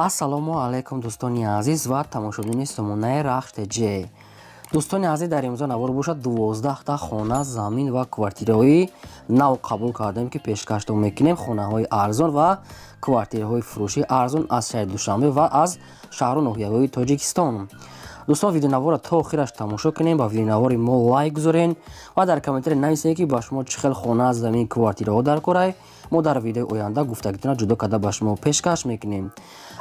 ассалому алайкум дӯстони азиз ва тамошобини сомонаи рахште ҷ. дӯстони азиз, дар имрӯза навор бошад 12 хона, замин ва квартираҳои нав қабул кардем ки пешкашдом мекунем. хонаҳои арзон ва квартираҳои фурӯши арзон аз шаҳри Душанбе ва аз шаҳру ноҳияҳои Тоҷикистон. дӯстон, видеонавора то охираш тамошо кунем, ба видеонавори мо лайк гузорен ва дар комментаре нависед ки ба шумо чӣ хел хона, замин, квартираҳо дар корай. мо дар видеои оянда гуфтагитона ҷудо карда ба шумо пешкаш мекунем.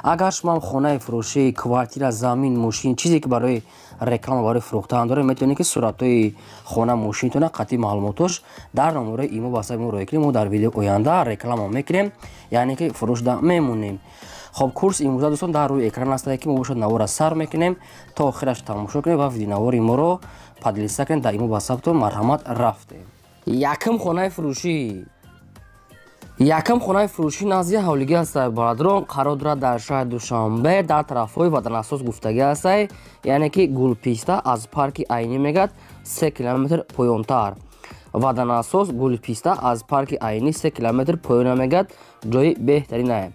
агар шумо хонаи фурӯшӣ, квартира, замин, мошин чизе ки барои реклама, барои фурӯхтан доред, метавонед ки суратҳои хона, мошинтона қатъи маълумотош дар номераи имо ба ҳисаби мо роя кунед. мо дар видеои оянда реклама мекунем, яъне ки фурӯшда мемонем. хоб, курс имрӯза дӯстон дар рӯи экран аст ки мо бошад навора сар мекунем. то охираш тамошо кунед ва видеонавори моро падлиста кунед. дар имо ба ҳисабтон марҳамат рафтем. Якм хонаи фурӯшӣ. Якм хонаи фурӯшӣ назди ҳавлиги ҳастай барадрон қарор дорад дар шаҳри Душанбе дар тарафҳои ватанасоз гуфтагӣ ҳастай, яъне ки Гулписта аз парки Айнӣ мегӯяд 3 километр поёнтар. ватанасоз Гулписта аз парки Айнӣ 3 километр поёна мегӯяд, ҷои беҳтаринае.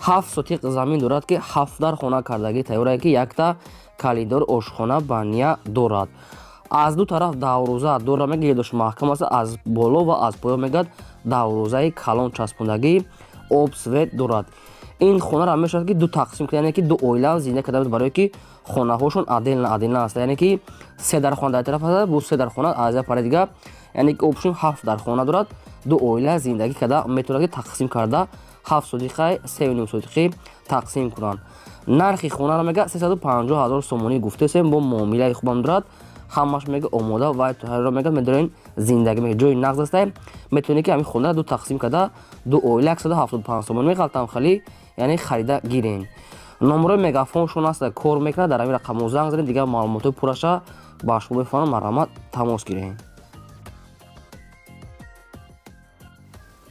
7 сотиқ замин дорад ки 7 хона кардагӣ тайёрае ки якта калидор ошхона баня дорад. аз ду тараф даврӯза дора мегӯяд, дош маҳкам аст, аз боло ва аз поён мегӯяд даврӯзаи калон часпондагӣ об свет дорад. ин хонаро мешавад ки ду тақсим кунад, яъне ки ду оила зинда карда мешавад, барое ки хонаҳошон аделна аст, яъне ки 3 дар хона дар тараф аст, бу 3 дар хона аз я пари дига, яъне ки обшон 7 дар хона дорад. ду оила зиндагӣ карда метавонад ки тақсим карда 7 сотиқаи 3.5 сотиқи тақсим кунанд. нархи хонаро мега 350 000 сомонӣ гуфтесем, бо муомилаи хубам дорад. ҳамаш мега омода ва тайёрро мега медорен зиндагӣ мега ҷои нағз аст. метавонед ки ҳамин хона ду тақсим карда ду оила 175 сомон меғалтам хали, яъне харида гирен. номерои мегафоншон аст, кор мекунад. дар ҳамин рақамҳо занг занед, дигар маълумотҳои пурраша ба шумо мефаҳманд. марҳамат, тамос гиред.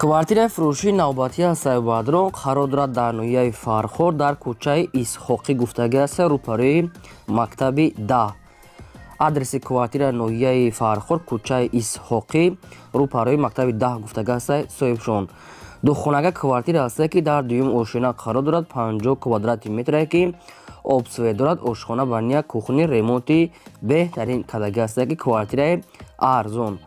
квартираи фурӯшии навбатӣ ҳастай бадрон қарор дорад дар ноҳияи Фархор дар кӯчаи Исҳоқӣ гуфтагӣ аст, рӯпарӯи мактаби 10. адреси квартира ноҳияи Фархор, кӯчаи Исҳоқӣ, рӯпарӯи мактаби 10 гуфтагӣ ҳастай соҳибшон. духонага квартира ҳастай ки дар дуюм ошина қарор дорад, 50 квадрати метрае ки обсвет дорад, ошхона, баня, кухни, ремонти беҳтарин кардагӣ ҳастай ки квартираи арзон.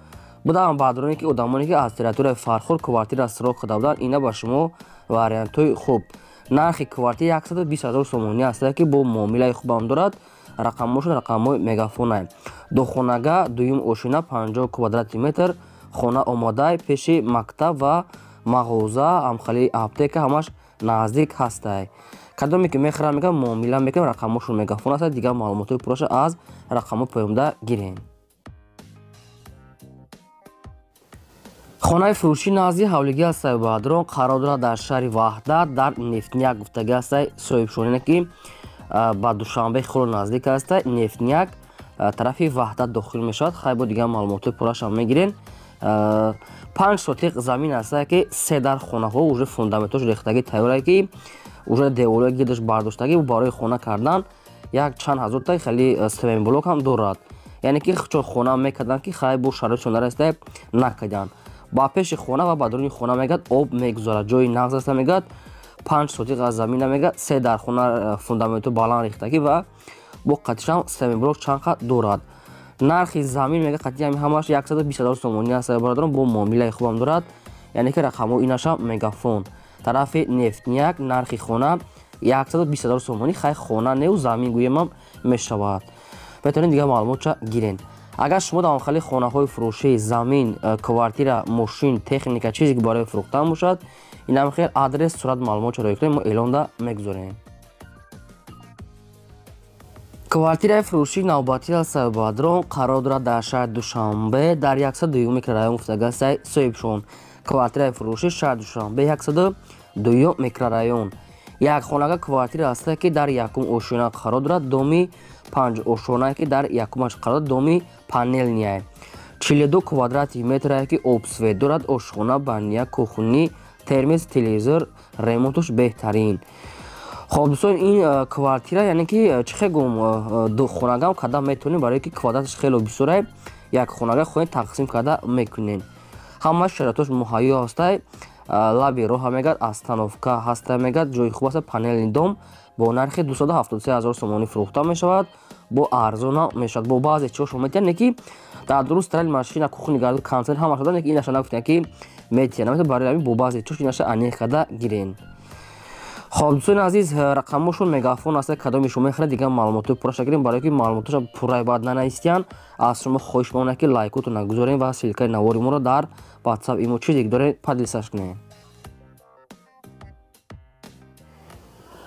будам баъдроне ки одамоне ки аз территорияи Фархор квартира сӯрох карда буданд, ина ба шумо вариантҳои хуб. нархи квартира 120 000 сомонӣ ҳастай ки бо муомилаи хубам дорад. рақамҳошон рақамҳои мегафонае. духонага дуюм ошина, 50 квадрати метр, хона омода пеши мактаб ва мағоза, амхали аптека ҳамаш наздик ҳастай. кадоме ки мехӯрам мега муомила мекунем, рақамҳошон мегафон ҳастай. дигар маълумотҳои пурраша аз рақамҳои поёмда гирем. хонаи фурӯшӣ назди ҳавлиги ҳастай баъдрон қарор дорад дар шаҳри Ваҳдат дар Нефтняк гуфтагӣ ҳастай соҳибшоне ки ба Душанбе хело наздик ҳастай. Нефтняк тарафи Ваҳдат дохил мешавад. хай бо дигар маълумотҳои пурраша мегирен. 5 сотиқ замин ҳастай ки 3 дар хонаҳо уже фундаментош рехтагӣ тайёрае ки уже девораи гирдаш бардоштагӣ барои хона кардан як чанд ҳазор таи хели семен блок ҳам дорад. яъне ки чун хона мекарданд ки хай бо шароитшон нарастай накарданд. ба пеши хона ва ба дуруни хона мегӯяд об мегузарад, ҷои нағз аст мегӯяд. 5 сотиқ аз замина мегӯяд, 3 дар хона фундаменту баланд рехтагӣ ва бо қатишам семен блок чанқа дорад. нархи замин мега қатъи ҳамаш 120 000 сомонӣ ҳастай бародарон, бо муомилаи хубам дорад, яъне ки рақамҳои инашам мегафон. тарафи Нефтняк нархи хона 120 000 сомонӣ, хай хона неу замин гӯемам мешавад. метавонед дигар маълумотша гирен. агар шумо дар охали хонаҳои фурӯшӣ, замин, квартира, мошин, техника чизе ки барои фурӯхтан бошад, инам хел адрес, сурат, маълумотша роя кунед, мо эълонда мегузорем. квартираи фурӯшии навбатӣ ҳастай баъдрон қарор дорад дар шаҳри Душанбе дар 102 микрорайон гуфтагӣ ҳастай соҳибшон. квартираи фурӯшӣ шаҳри Душанбе 102 микрорайон. якхонага квартира ҳастай ки дар якум ошина қарор дорад, доми 5 ошонае ки дар якумаш қарор дорад, доми панелнияе. 42 квадрати метрае ки обсвет дорад, ошхона, баня, кухни, термос, телевизор, ремонтуш беҳтарин. хоб дӯстон, ин квартира яъне ки чӣ хел гум духонагам карда метавонем, барое ки квадраташ хело бисёрае, як хонага хоҳед тақсим карда мекунем. ҳамаш шароитош муҳайё ҳастай. лаби роҳа мегӯяд остановка ҳаста мегӯяд ҷойи хуб аст панели дом бо нархи 273 000 сомонӣ фурӯхта мешавад бо арзона мешавад бо баъзе чиҳо шумо метавонед ки дар дуруст стирали машина кухни гарду консерн ҳама шуда ки инаша нафтем ки метиянам барои ҳамин бо баъзе чиҳош инаша аниқ када гирен. خب دوستان عزیز رقمشون مگافون است کدومی شما میخره دیگه معلومات پورش گیریم برای که معلوماتش پورای بعد ننویسین از شما خواهش میکنم که لایکتون نگذارین و سیلکای نواری ما رو در واتساپ ایمو چیزی داره پادلسش کنین.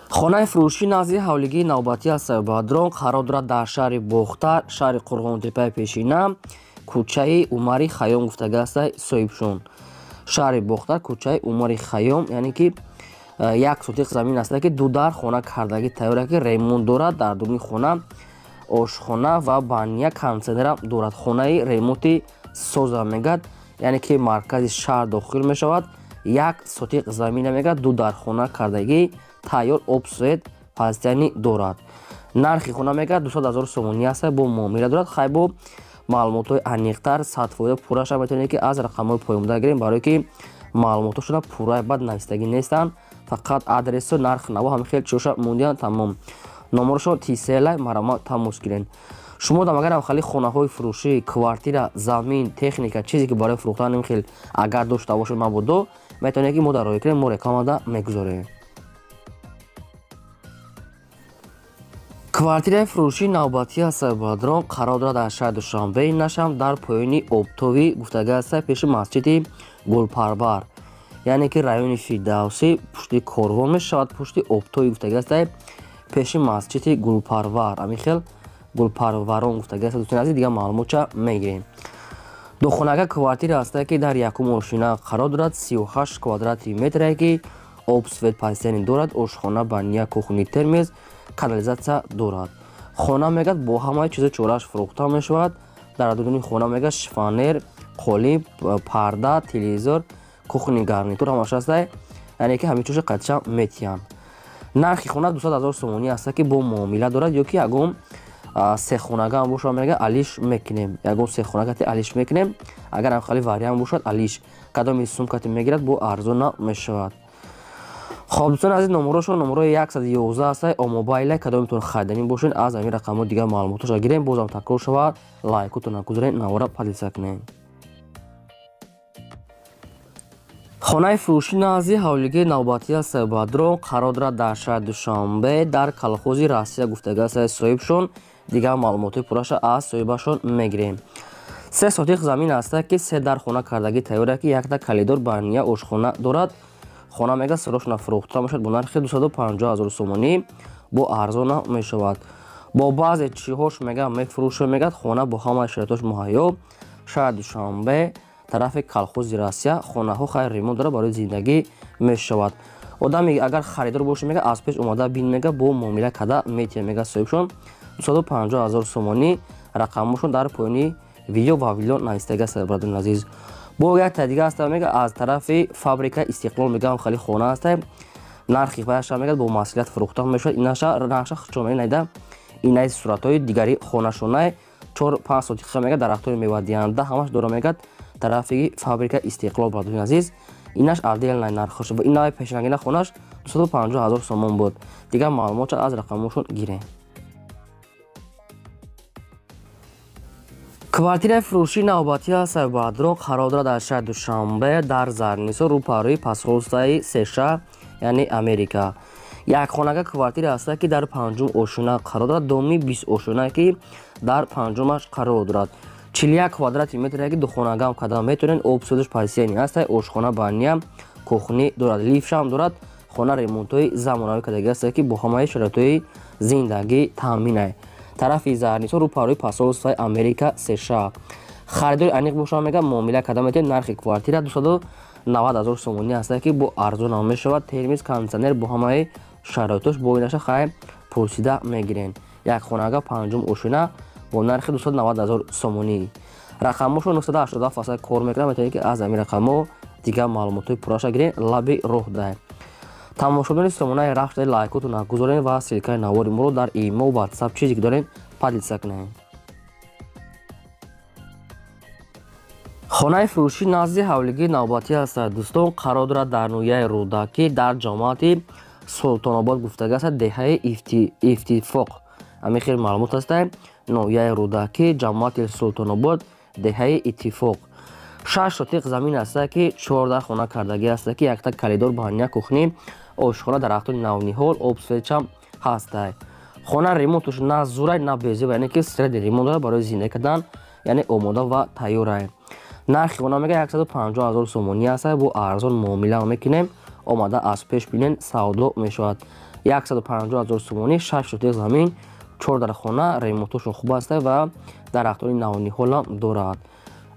خانه فروشی نزدیک حولگی نوبتی است بادرون قرار دارد در شهر بختر شهر قرغن‌تپه پیشینه کوچه عمری خیام گفتگی است صاحبشون شهر بختر کوچه عمری خیام یعنی که як сотиқ замин аст ки ду дар хона кардагӣ тайёре ки ремонт дорад дар дуруни хона ошхона ва бания консенера дорад хонаи ремонти соза мегӯяд яъне ки маркази шаҳр дохил мешавад як сотиқ замина мегӯяд ду дар хона кардагӣ тайёр обсоед пазитани дорад нархи хона мегӯяд 200 000 сомонӣ аст бо муомила дорад хай бо маълумотҳои аниқтар 100% пурраша метавонед ки аз рақамҳои поёмда гирем барое ки маълумотошона пурраи бад навистагӣ нестанд фақат адресу нарх наво ҳам хел чоша мондиан тамом номершо тисела марама тамос гирен шумо дам агарам хали хонаҳои фурӯшӣ квартира замин техника чизе ки барои фурӯхтан хел агар дошта бошед мабодо метавонед ки мо дар роикрем мо рекламада мегузорем. квартираи фурӯшии навбатӣ аст бадрон қарор дорад дар шаҳри душанбеи нашам дар поёни обтовӣ гуфтагӣ аст пеши масҷиди гулпарвар яъне ки райони фирдавсӣ пушти корвон мешавад пушти обтои гуфтагӣ аст пеши масҷиди гулпарвар ҳамин хел гулпарварон гуфтагӣ аст дӯстони азиз дига маълумотша мегирем. духонага квартира аст ки дар якум ошина қарор дорад 38 квадратри метре ки обсвет пазитани дорад ошхона бания кухни термез канализатсия дорад хона мегӯяд бо ҳамаи чизо чорааш фурӯхта мешавад дар дуруни хона мегӯяд шифонер қолиб парда телевизор кухни гарнитур ҳамаш аст яъне ки ҳамин чӯша қадша метиҳам нархи хона 200 000 сомонӣ аст ки бо муомила дорад ё ки ягон сехонагаам боша мега алиш мекунем ягон сехонагати алиш мекунем агарам хали вариант бошад алиш кадоми сумкати мегирад бо арзона мешавад. خب دوستان عزیز номерошон номерои 111 аст омобайле кадомитон хариданӣ бошед аз ҳамин рақамҳо дига маълумотошро гирем бозам такрор шавад лайкотон нагузоред навора падиса кунед. хонаи фурӯшӣ назди ҳавлигии навбатӣ аст бадрон қарор дорад дар шаҳри душанбе дар колхози россия гуфтагӣ аст соҳибшон дига маълумоти пурраша аз соҳибашон мегирем. 3 сотиқ замин аст ки 3 дар хона кардагӣ тайёре ки якта калидор бания ошхона дорад хона мега сарошона фурӯхта мешавад бо нархи 250 000 сомонӣ бо арзона мешавад бо баъзе чиҳош мега мефурӯшад мегӯяд хона бо ҳамаи шароитош муҳайё шаҳри душанбе тарафи колхози россия хонаҳо хайр ремонт дорад барои зиндагӣ мешавад одаме агар харидор боше мега аз пеш омада бин мега бо муомила када метия мега соҳибшон 250 000 сомонӣ рақамошон дар поёни видео ва видео навистагӣ аст барадони азиз. бо якта дига аст мега аз тарафи фабрика истиқлол мегам хали хона аст нархи паяша мегӯяд бо масъулият фурӯхта мешавад инаша нақша чомаи найда инаи суратҳои дигари хонашона 4-5 сотиқа мега дарахтҳои мевадиҳанда ҳамаш дора мегӯяд тарафи фабрика истиқлол барадони азиз инаш отдельный нархош бо инаи пешангина хонаш 250 000 сомон буд дига маълумотша аз рақамошон гирем. квартираи фурӯшии навбатӣ аст бадрон қарор дорад дар шаҳри душанбе дар зарнисо рӯпарӯи посолствои сша яъне америка як хонага квартира аст ки дар панҷум ошина қарор дорад доми 20 ошина ки дар панҷумаш қарор дорад 41 квадратри метре ки духонагам када метавонед обсудаш пазитани аст ошхона бания кухни дорад лифтшам дорад хона ремонтҳои замонавӣ кардагӣ аст ки бо ҳамаи шароитҳои зиндагӣ таъминай тарафи зарнисо рӯпарӯи посолствои америка сша харидори аниқ боша мега муомила када метавонед нархи квартира 290 000 сомонӣ аст ки бо арзона мешавад термиз кондитсионер бо ҳамаи шароитош бо инаша хай пурсида мегирен як хонага панҷум ошина бо нархи 290 000 сомонӣ рақамошо 987 аст кор мекунад метавонед ки аз ҳамин рақамҳо дига маълумотҳои пурраша гирен лаби роҳ даҳед. тамошобини сомонаи рахш даҳед лайкотон нагузорен ва силкаи навори моро дар имо ватсап чизе ки дорем падиса кунед. хонаи фурӯшӣ назди ҳавлигии навбатӣ ҳастад. дӯстон, қарор дорад дар ноҳияи рӯдакӣ дар ҷомоати султонобод гуфтага астад, деҳаи ифтифоқ. ҳамин хел маълумот астад, ноҳияи рӯдакӣ, ҷомоати султонобод, деҳаи иттифоқ. 6 сотиқ замин астад ки 14 хона кардагӣ астад ки якта калидор баҳони кухни, ошхона, дарахтони навниҳол, обсфечам ҳастад. хона ремонтуш на зурай, на безеба, яъне ки среди ремонт дорад, барои зинда кардан, яъне омода ва тайёрай. нархи хона мега 150 000 сомонӣ астад. бо арзон муомила мекунем, омада аз пеш бинен, савдо мешавад. 150 000 сомонӣ, 6 сотиқ замин, 14 хона, ремонтушон хуб астад ва дарахтони навниҳолам дорад.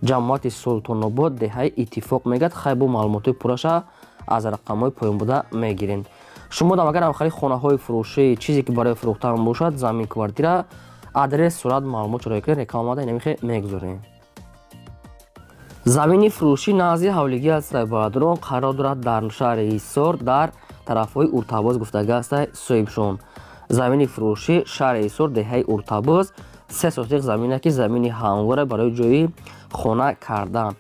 ҷамоати султонобод, деҳаи иттифоқ мегӯяд. хай бо маълумотои пурраша аз рақамҳои поёнбурда мегирем. шумо дам агар ҳамхари хонаҳои фурӯшӣ чизе ки барои фурӯхтан бошад, замин, квартира, адрес, сурат, маълумот чаро кунед, рекламада инамихе мегузорем. замини фурӯшӣ назди ҳавлигӣ астад. бародарон, қарор дорад дар шаҳри ҳисор, дар тарафҳои уртабоз гуфтага астад, соҳибшон. замини фурӯшӣ шаҳри ҳисор, деҳаи уртабоз, 3 сотиқ замине ки замини ҳамвора барои ҷои хона кардан.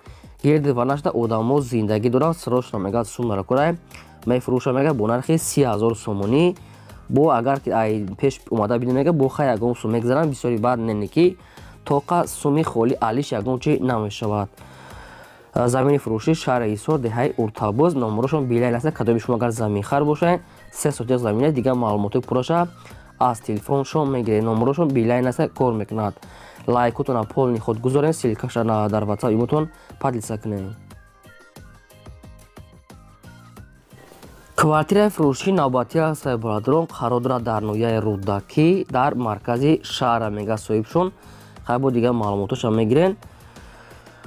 гирди ва нашта одамо зиндагӣ доранд. срочно мегӯяд суммаро курай мефурӯшад, мега бо нархи 30 000 сомонӣ. бо агар ки пеш омада бинем, мега бо хай ягон сум мегзаранд. бисёри баъд не ки тоқа суми холи алиш ягон чи намешавад. замини фурӯшӣ шаҳри ҳисор, деҳаи уртабоз, номерошон билайн аст. кадоми шумо агар заминхар бошед, 3 сотиқ замине, дигар маълумоти пурраша аз телефоншон мегиред. номерошон билайн аст, кор мекунад. лайкотона полни худ гузоред, силкаша дар ватсап имотон падлиса кунед. квартираи фурӯшии навбатӣ астад. бародарон, қарор дорад дар ноҳияи рӯдакӣ, дар маркази шаҳра мега соҳибшон. хай бо дигар маълумотошам мегирен.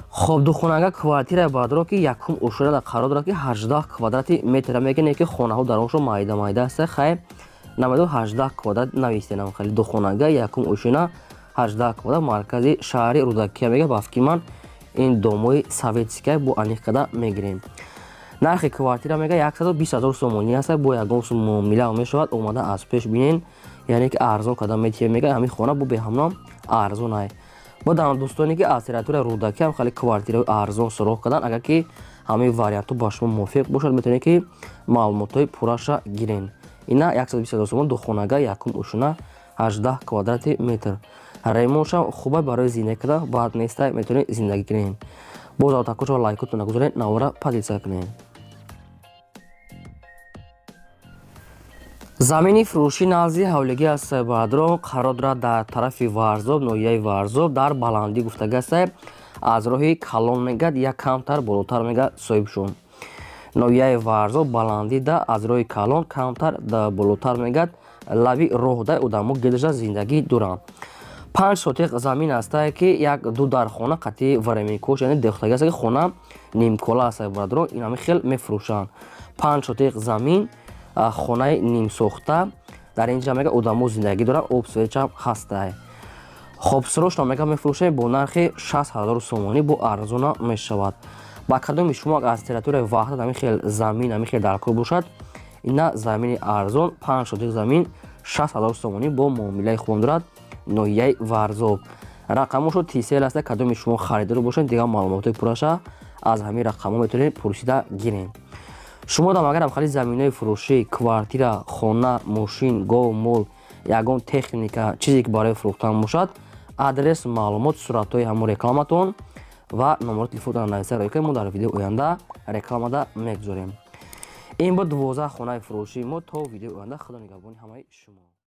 хоб духонага квартираи бародарон ки якум ошура қарор дорад ки 18 квадрати метр мегӯяд ки хонаҳо дар оншон майда астад. хай намедон 18 квадрат навистенам, хали духонага якум ошина 18 квадрат, маркази шаҳри рӯдакӣ мега. бафки ман ин домои советская бо аниқ када мегирем. нархи квартира мега 120 000 сомонӣ астад. бо ягон сум муомила мешавад, омада аз пеш бинен, яъне ки арзон када метиҳем, мега ҳамин хона бо беҳамном арзонай. бо дар дӯстоне ки аз территорияи рӯдакӣ ҳам хали квартираи арзон суроғ кардан, агар ки ҳамин варианту ба шумо мувофиқ бошад, метавонед ки маълумотҳои пурраша гирен. ина 120 000 сомон, духонага якум ошуна 18 квадрати метр. ремонтшам хуба барои зинда кардан, баъд неста, метавонед зиндагӣ кунед. боз автакоша ва лайкотона гузоред, навора падлиса кунед. замини фурӯшӣ назди ҳавлигӣ астад. бародарон, қарор дорад дар тарафи варзоб, ноҳияи варзоб, дар баландӣ гуфтага астад. аз роҳи калон мегӯяд, як камтар болотар мега соҳибшон. ноҳияи варзоб, баландӣ да аз роҳи калон камтар болотар мегӯяд. лави роҳ да одамо гирдашда зиндагӣ доранд. 5 сотиқ замин астад ки як ду дар хона қатъи варемикош, яъне дехтага астад ки хона нимкола астад. бародарон, ин ҳамин хел мефурӯшанд. 5 сотиқ замин, хонаи нимсохта, дар ин ҷа мега одамо зиндагӣ доранд, обсвечам ҳастад. хоб срочно мега мефурӯшем бо нархи 60 000 сомонӣ, бо арзона мешавад. ба кадоми шумо аз территорияи ваҳдат ҳамин хел замин, ҳамин хел дар кор бошад, ина замини арзон, 5 сотиқ замин, 60 000 сомонӣ, бо муомилаи хубам дорад. ноҳияи варзоб. рақамошо тисел аст. кадоми шумо харидор бошед, дигар маълумотои пурраша аз ҳамин рақамҳо метавонед пурсида гиред. шумо дам агар ҳамхари заминои фурӯшӣ, квартира, хона, мошин, гов, мол, ягон техника, чизе ки барои фурӯхтан бошад, адрес, маълумот, суратҳои ҳамон рекламатон ва номерои телефонтон нависа роя кунед. мо дар видеои оянда рекламада мегузорем. ин бо 12 хонаи фурӯшии мо. то видеои оянда, худо нигаҳбони ҳамаи шумо.